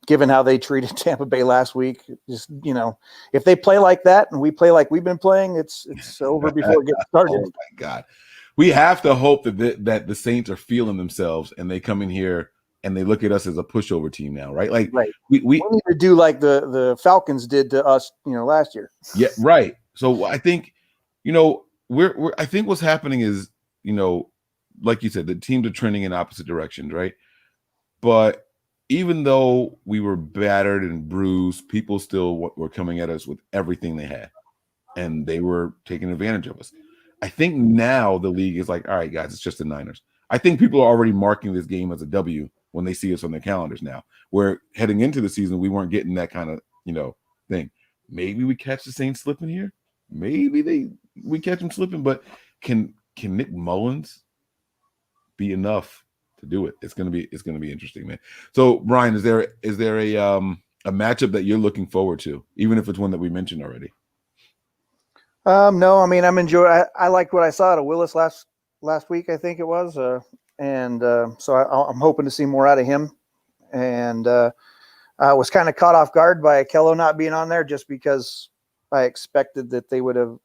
given how they treated Tampa Bay last week, if they play like that and we play like we've been playing, it's over before it gets started. Oh my God. We have to hope that the Saints are feeling themselves and they come in here and they look at us as a pushover team now, right? Like Right. we We need to do like the Falcons did to us, last year. yeah, right. So I think, we're I think what's happening is, like you said, the teams are trending in opposite directions, right? But even though we were battered and bruised, people still were coming at us with everything they had, and they were taking advantage of us. I think now the league is like, all right, guys, it's just the Niners. I think people are already marking this game as a W when they see us on their calendars now. Where heading into the season, we weren't getting that kind of, thing. Maybe we catch the Saints slipping here. Maybe we catch them slipping, but can Nick Mullins be enough to do it? It's gonna be interesting, man. So Brian, is there a matchup that you're looking forward to, even if it's one that we mentioned already? No, I mean, I liked what I saw out of Willis last week, I think it was. So I'm hoping to see more out of him. And I was kind of caught off guard by Kello not being on there, just because I expected that they would have,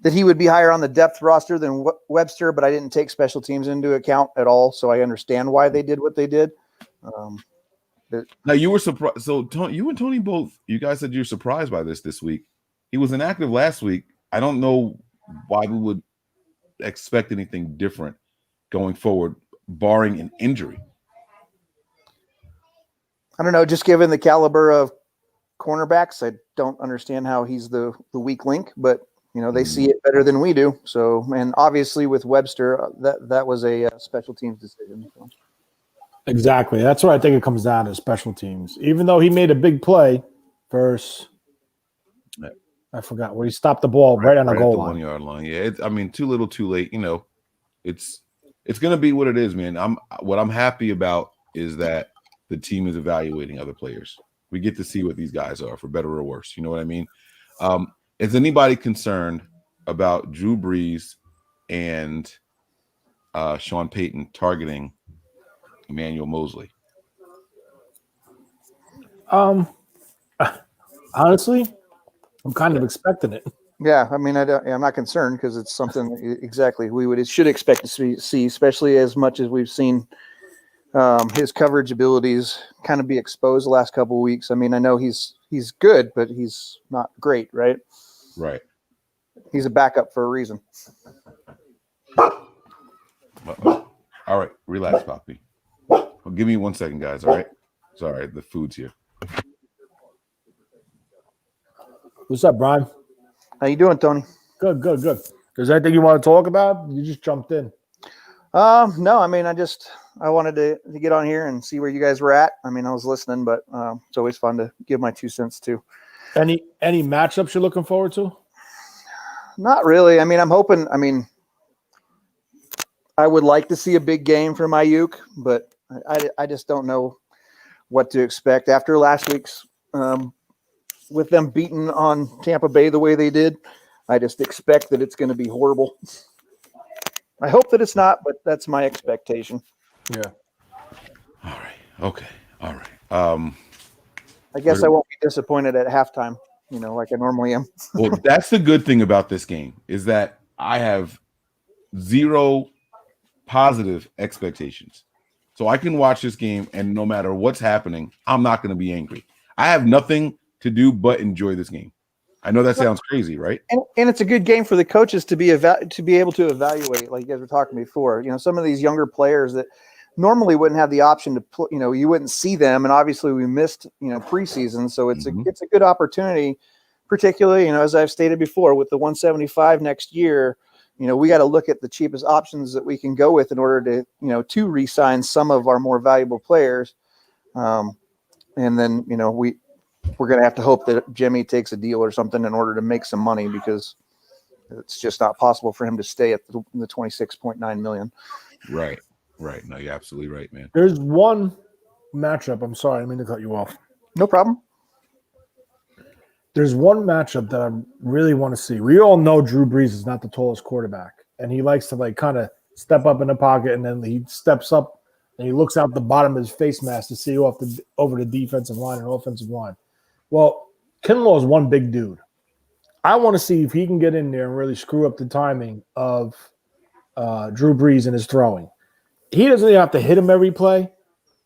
that he would be higher on the depth roster than Webster, but I didn't take special teams into account at all. So I understand why they did what they did. Now you were surprised. So you and Tony both, you guys said you're surprised by this week. He was inactive last week. I don't know why we would expect anything different going forward, barring an injury. I don't know, just given the caliber of cornerbacks, I don't understand how he's the weak link, but they see it better than we do. So, and obviously with Webster, that was a special teams decision. So. Exactly. That's what I think it comes down to, special teams. Even though he made a big play versus, I forgot where he stopped the ball right on the goal line. 1 yard line. Yeah, too little, too late. It's going to be what it is, man. What I'm happy about is that the team is evaluating other players. We get to see what these guys are, for better or worse. You know what I mean? Is anybody concerned about Drew Brees and Sean Payton targeting Emmanuel Mosley? Honestly, I'm kind of expecting it. Yeah, I mean, I'm not concerned, because it's something exactly we should expect to see, especially as much as we've seen his coverage abilities kind of be exposed the last couple of weeks. I mean, I know he's good, but he's not great, right? Right. He's a backup for a reason. All right, relax, Poppy. Well, give me 1 second, guys. All right. Sorry, the food's here. What's up, Brian? How you doing, Tony? Good. Is there anything you want to talk about? You just jumped in. No, I mean, I wanted to get on here and see where you guys were at. I mean, I was listening, but it's always fun to give my 2 cents too. Any matchups you're looking forward to? Not really. I mean, I'm hoping. I mean, I would like to see a big game from Ayuk, but I just don't know what to expect after last week's with them beating on Tampa Bay the way they did. I just expect that it's going to be horrible. I hope that it's not, but that's my expectation. Yeah. All right. Okay. All right. I guess I won't be disappointed at halftime, like I normally am. Well, that's the good thing about this game, is that I have zero positive expectations. So I can watch this game, and no matter what's happening, I'm not going to be angry. I have nothing to do but enjoy this game. I know that sounds crazy, right? And it's a good game for the coaches to be able to evaluate, like you guys were talking before. Some of these younger players that normally wouldn't have the option to play, you wouldn't see them, and obviously we missed, preseason, so it's a good opportunity, particularly, as I've stated before, with the 175 next year. We got to look at the cheapest options that we can go with in order to re-sign some of our more valuable players, and then we're going to have to hope that Jimmy takes a deal or something in order to make some money, because it's just not possible for him to stay at the 26.9 million. Right. No, you're absolutely right, man. There's one matchup. I'm sorry, I didn't mean to cut you off. No problem. There's one matchup that I really want to see. We all know Drew Brees is not the tallest quarterback, and he likes to kind of step up in the pocket, and then he steps up and he looks out the bottom of his face mask to see over the defensive line and offensive line. Well, Kinlaw is one big dude. I want to see if he can get in there and really screw up the timing of Drew Brees and his throwing. he doesn't even have to hit him every play,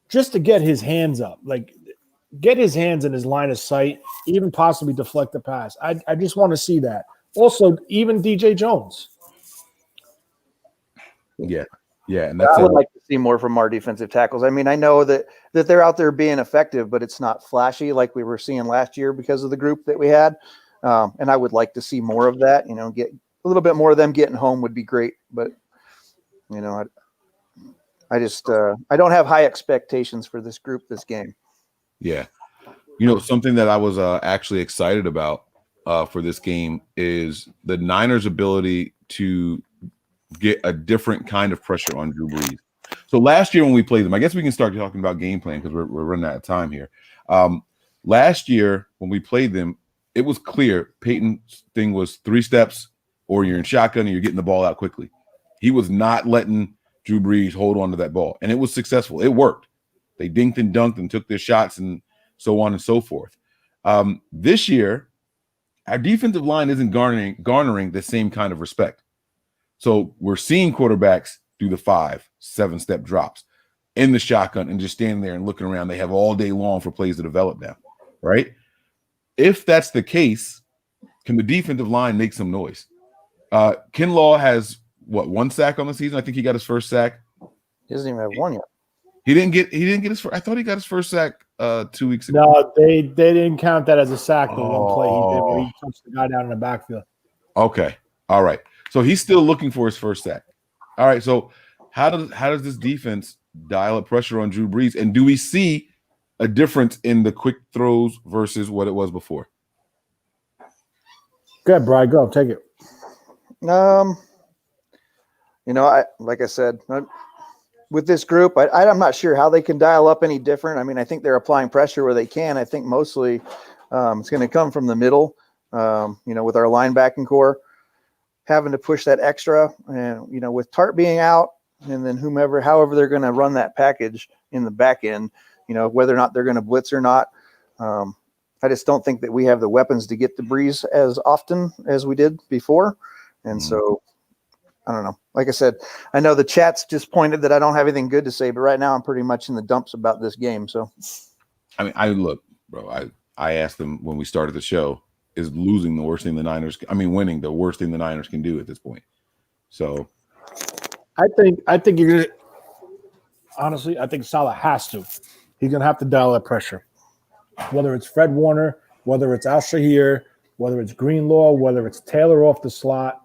just to get his hands up, like get his hands in his line of sight, even possibly deflect the pass. I just want to see that. Also, even DJ Jones. Yeah, and that's I would like to see more from our defensive tackles. I mean, I know that they're out there being effective, but it's not flashy like we were seeing last year because of the group that we had. And I would like to see more of that. Get a little bit more of them getting home would be great. But I just I don't have high expectations for this group this game. Yeah. Something that I was actually excited about for this game is the Niners' ability to get a different kind of pressure on Drew Brees. So last year when we played them, I guess we can start talking about game plan because we're running out of time here. Last year when we played them, it was clear Peyton's thing was 3 steps or you're in shotgun and you're getting the ball out quickly. He was not letting Drew Brees hold on to that ball, and it was successful. It worked. They dinked and dunked and took their shots and so on and so forth. This year, our defensive line isn't garnering the same kind of respect. So we're seeing quarterbacks do the 5-7 step drops in the shotgun and just standing there and looking around. They have all day long for plays to develop now, right? If that's the case, can the defensive line make some noise? Kinlaw has 1 sack on the season? I think he got his first sack. He doesn't even have one yet. He didn't get his first. I thought he got his first sack 2 weeks ago. No, they didn't count that as a sack. The one play he did where he touched the guy down in the backfield. Okay, all right. So he's still looking for his first sack. All right. So how does this defense dial up pressure on Drew Brees, and do we see a difference in the quick throws versus what it was before? Go ahead, Brian. Go take it. Like I said, with this group, I'm not sure how they can dial up any different. I mean, I think they're applying pressure where they can. I think mostly it's going to come from the middle, with our linebacking core having to push that extra. And, with Tart being out and then however they're going to run that package in the back end, whether or not they're going to blitz or not. I just don't think that we have the weapons to get the Breeze as often as we did before. And so I don't know. Like I said, I know the chat's disappointed that I don't have anything good to say, but right now I'm pretty much in the dumps about this game. So, I mean, look, bro, I asked them when we started the show, is losing the worst thing the Niners? Winning the worst thing the Niners can do at this point. So, I think you're gonna. Honestly, I think Salah has to. He's gonna have to dial that pressure. Whether it's Fred Warner, whether it's Al Shahir, whether it's Greenlaw, whether it's Taylor off the slot,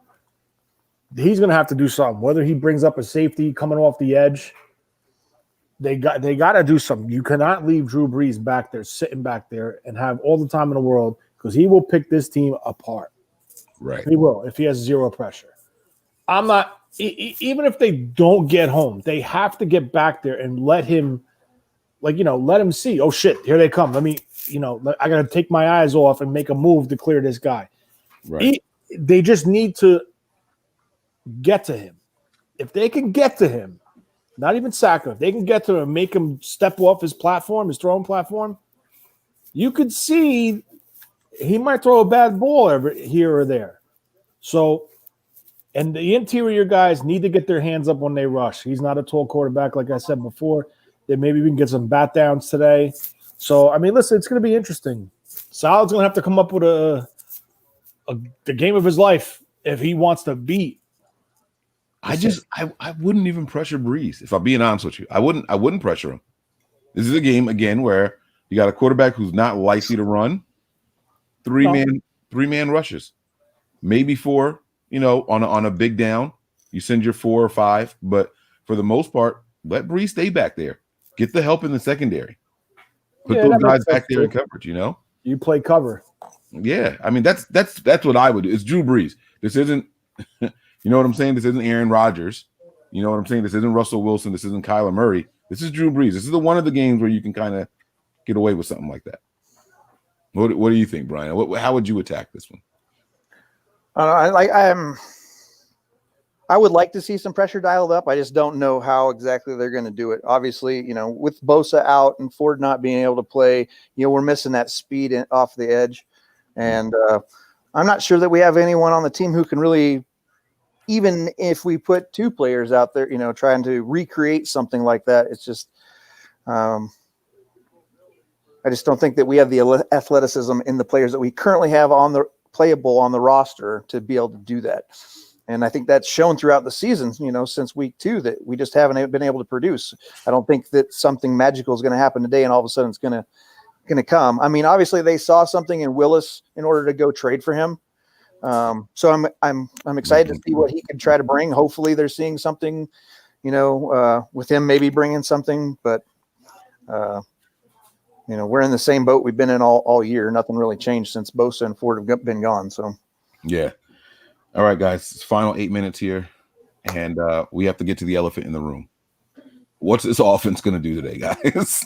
he's gonna have to do something. Whether he brings up a safety coming off the edge, they got to do something. You cannot leave Drew Brees back there, sitting back there, and have all the time in the world, because he will pick this team apart. Right, he will if he has zero pressure. I'm not. Even if they don't get home, they have to get back there and let him, let him see. Oh shit, here they come. Let me, I gotta take my eyes off and make a move to clear this guy. Right. They just need to get to him. If they can get to him, not even sack him, if they can get to him and make him step off his platform, his throwing platform, you could see he might throw a bad ball here or there. So, and the interior guys need to get their hands up when they rush. He's not a tall quarterback, like I said before. That maybe we can get some bat downs today. So, listen, it's going to be interesting. Salah's going to have to come up with the game of his life if he wants to beat. I wouldn't even pressure Brees, if I'm being honest with you. I wouldn't pressure him. This is a game again where you got a quarterback who's not likely to run. Three man rushes, maybe 4. On a big down, you send your 4 or 5, but for the most part, let Brees stay back there. Get the help in the secondary. Put those guys back there in coverage. You play cover. Yeah, that's what I would do. It's Drew Brees. This isn't, you know what I'm saying? This isn't Aaron Rodgers. You know what I'm saying? This isn't Russell Wilson. This isn't Kyler Murray. This is Drew Brees. This is one of the games where you can kind of get away with something like that. What do you think, Brian? How would you attack this one? I would like to see some pressure dialed up. I just don't know how exactly they're going to do it. Obviously, with Bosa out and Ford not being able to play, we're missing that speed off the edge. And I'm not sure that we have anyone on the team who can really even if we put 2 players out there, trying to recreate something like that, it's just, I just don't think that we have the athleticism in the players that we currently have playable on the roster to be able to do that. And I think that's shown throughout the season, since week 2, that we just haven't been able to produce. I don't think that something magical is going to happen today and all of a sudden it's going to come. I mean, obviously they saw something in Willis in order to go trade for him. So I'm excited to see what he can try to bring. Hopefully they're seeing something, with him maybe bringing something, but we're in the same boat we've been in all year. Nothing really changed since Bosa and Ford have been gone. So yeah. All right, guys, it's final 8 minutes here, and we have to get to the elephant in the room. What's this offense going to do today, guys?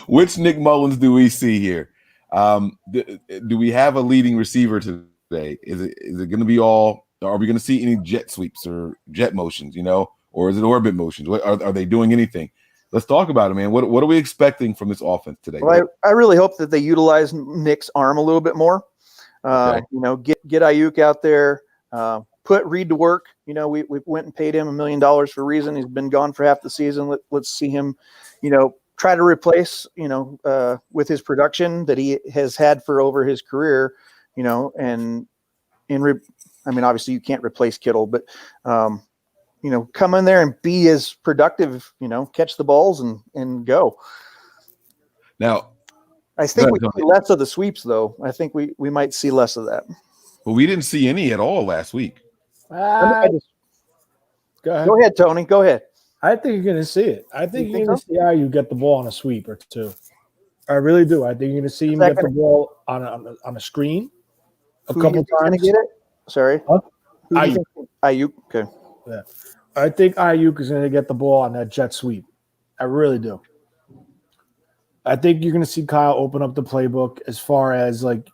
Which Nick Mullins do we see here? Do we have a leading receiver today? Is it going to be all? Are we going to see any jet sweeps or jet motions? Or is it orbit motions? Are they doing anything? Let's talk about it, man. What are we expecting from this offense today? Well, I really hope that they utilize Nick's arm a little bit more. Okay. Get Ayuk out there, put Reed to work. We went and paid him $1 million for a reason. He's been gone for half the season. Let's see him, try to replace, with his production that he has had for over his career, I mean, obviously you can't replace Kittle, but, come in there and be as productive, catch the balls and go. Now, I think we see less of the sweeps, though. I think we might see less of that. Well, we didn't see any at all last week. Go ahead. Go ahead, Tony. Go ahead. I think you're going to see it. I think you're going to see how you get the ball on a sweep or 2. I really do. I think you're going to see him get the ball on a screen a couple times. Get it? Sorry. Huh? Ayuk. Okay. Yeah. I think Ayuk is going to get the ball on that jet sweep. I really do. I think you're going to see Kyle open up the playbook as far as like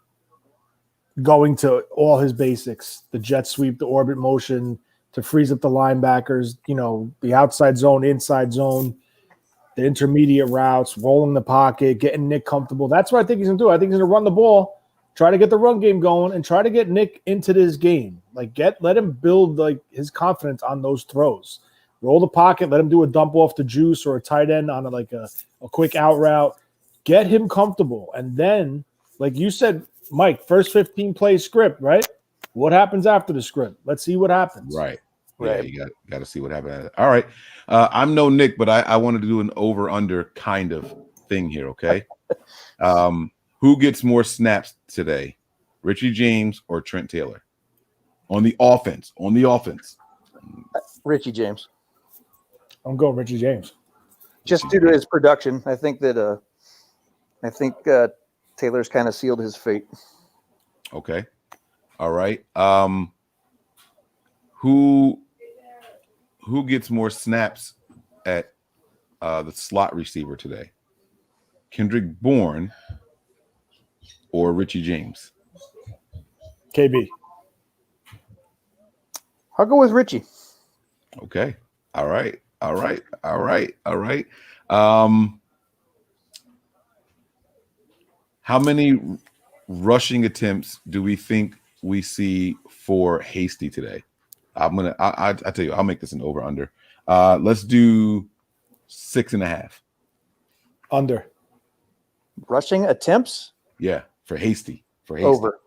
going to all his basics, the jet sweep, the orbit motion to freeze up the linebackers, the outside zone, inside zone, the intermediate routes, rolling the pocket, getting Nick comfortable. That's what I think he's going to do. I think he's going to run the ball, try to get the run game going, and try to get Nick into this game. Let him build his confidence on those throws. Roll the pocket, let him do a dump off to Juice or a tight end on a quick out route. Get him comfortable. And then, like you said, Mike, first 15 play script, right? What happens after the script? Let's see what happens. Right. Yeah, you got to see what happens. All right. I'm no Nick, but I wanted to do an over-under kind of thing here, okay? Who gets more snaps today, Richie James or Trent Taylor? On the offense. Richie James. I'm going Richie James. Just due to his production, I think that Taylor's kind of sealed his fate. Okay. All right. Who gets more snaps at the slot receiver today? Kendrick Bourne or Richie James? KB. I'll go with Richie. Okay. All right. How many rushing attempts do we think we see for Hasty today? I tell you, I'll make this an over under. Let's do 6.5. Under. Rushing attempts? Yeah, for Hasty. Over.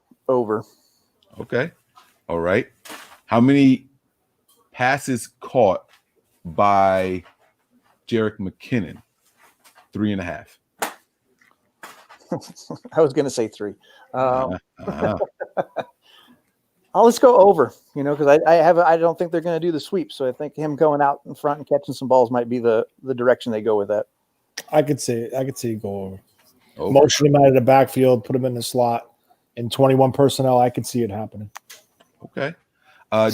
Okay. All right. How many passes caught by Jerick McKinnon? 3.5. I was going to say 3. Let's go over, because I don't think they're going to do the sweep. So I think him going out in front and catching some balls might be the direction they go with that. I could see it go over. Motion him out of the backfield, put him in the slot. In 21 personnel, I could see it happening. Okay.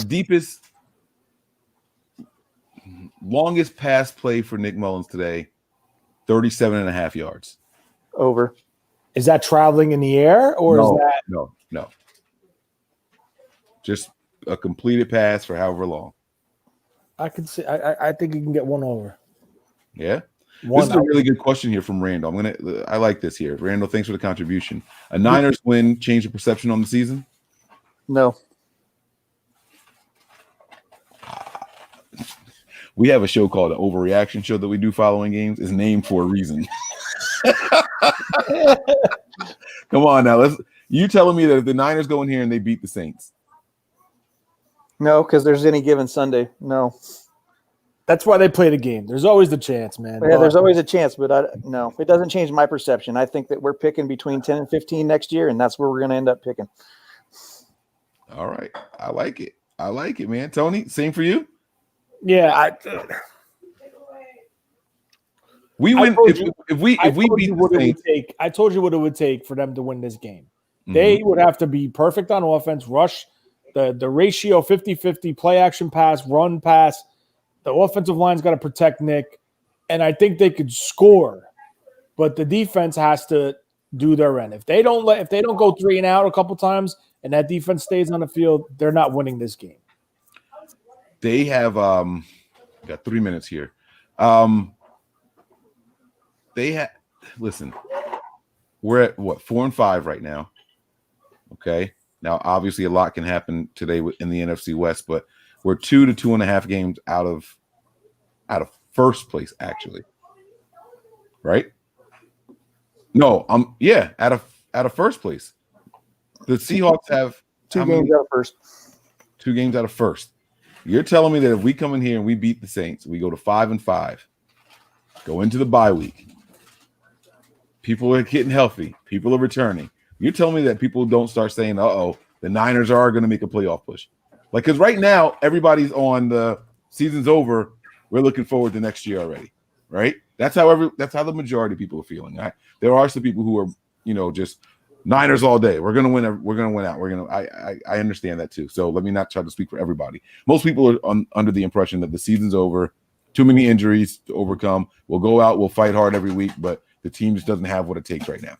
Deepest, longest pass play for Nick Mullins today, 37.5 yards. Over. Is that traveling in the air or is that? No. Just a completed pass for however long. I can see. I think you can get one over. Yeah. This is a really good question here from Randall. I like this here. Randall, thanks for the contribution. A Niners win change the perception on the season? No. We have a show called the Overreaction Show that we do following games. It's named for a reason. Come on now. You telling me that if the Niners go in here and they beat the Saints? No, because there's any given Sunday. No. That's why they play the game. There's always the chance, man. Yeah, there's always a chance, but no, it doesn't change my perception. I think that we're picking between 10 and 15 next year, and that's where we're going to end up picking. All right. I like it. I like it, man. Tony, same for you? Yeah. We win if we beat the Saints. I told you what it would take for them to win this game. Mm-hmm. They would have to be perfect on offense, rush the ratio 50-50, play action pass, run pass. The offensive line's got to protect Nick, and I think they could score, but the defense has to do their end. If they don't go 3 and out a couple times and that defense stays on the field, they're not winning this game. They have got 3 minutes here. Listen, we're at what 4-5 right now. Okay. Now, obviously, a lot can happen today in the NFC West, but we're 2 to 2.5 games out of first place, actually. Right? No, out of first place. The Seahawks have 2 games out of first. 2 games out of first. You're telling me that if we come in here and we beat the Saints, we go to 5-5, go into the bye week. People are getting healthy. People are returning. You're telling me that people don't start saying, "Uh-oh, the Niners are going to make a playoff push." Like, because right now everybody's on the season's over. We're looking forward to next year already, right? That's how the majority of people are feeling. There are some people who are, just Niners all day. We're going to win. We're going to win out. I understand that too. So let me not try to speak for everybody. Most people are under the impression that the season's over. Too many injuries to overcome. We'll go out. We'll fight hard every week, but the team just doesn't have what it takes right now.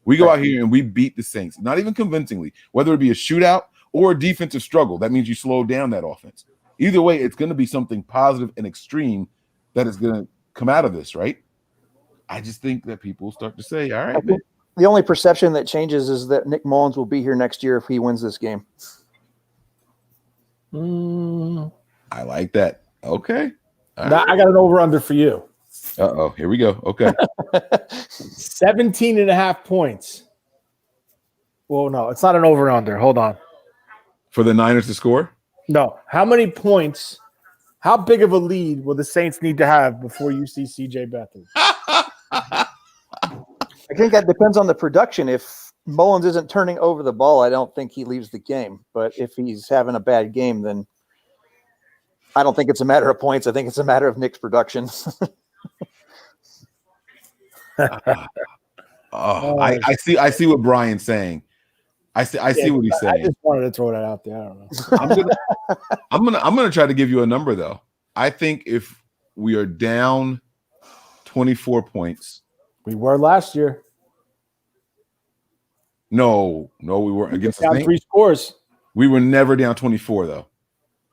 We go out here and we beat the Saints, not even convincingly, whether it be a shootout or a defensive struggle. That means you slow down that offense. Either way, it's going to be something positive and extreme that is going to come out of this, right? I just think that people start to say, all right, man. The only perception that changes is that Nick Mullins will be here next year if he wins this game. I like that. Okay. Now, I got an over-under for you. Uh-oh, here we go. Okay. 17.5 points. Well, no, it's not an over-under. Hold on. For the Niners to score? No. How many points, how big of a lead will the Saints need to have before you see C.J. Beathard? I think that depends on the production. If Mullins isn't turning over the ball, I don't think he leaves the game. But if he's having a bad game, then I don't think it's a matter of points. I think it's a matter of Nick's production. I see what Brian's saying. I see what he's saying. I just wanted to throw that out there. I don't know. I'm gonna try to give you a number though. I think if we are down 24 points, we were last year. No, we weren't against the down Saints. 3 scores. We were never down 24 though.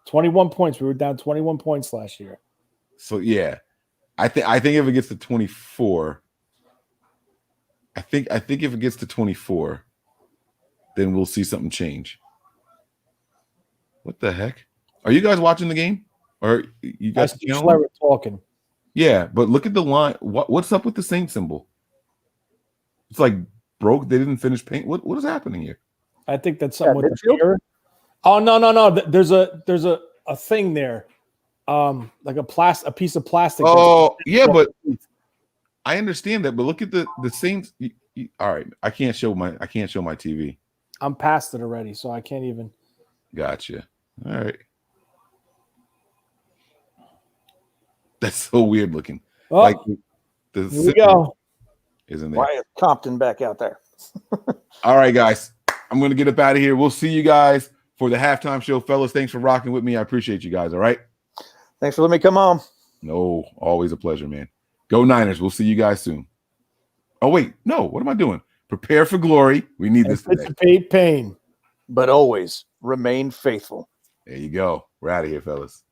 21 points. We were down 21 points last year. So yeah, I think if it gets to 24, I think if it gets to 24, then we'll see something change. What the heck? Are you guys watching the game? Or you guys talking? Yeah, but look at the line. What's up with the Saint symbol? It's like broke. They didn't finish paint. What is happening here? I think that's something with the mirror. Oh no! There's a thing there, like a piece of plastic. Oh yeah, but I understand that. But look at the Saints. All right, I can't show my TV. I'm past it already, so I can't even. Gotcha. All right. That's so weird looking. Oh, like here we go. Isn't there? Wyatt Compton back out there. All right, guys. I'm going to get up out of here. We'll see you guys for the halftime show. Fellas, thanks for rocking with me. I appreciate you guys, all right? Thanks for letting me come on. No, always a pleasure, man. Go Niners. We'll see you guys soon. Oh, wait. No, what am I doing? Prepare for glory. We need this today. Anticipate pain. But always remain faithful. There you go. We're out of here, fellas.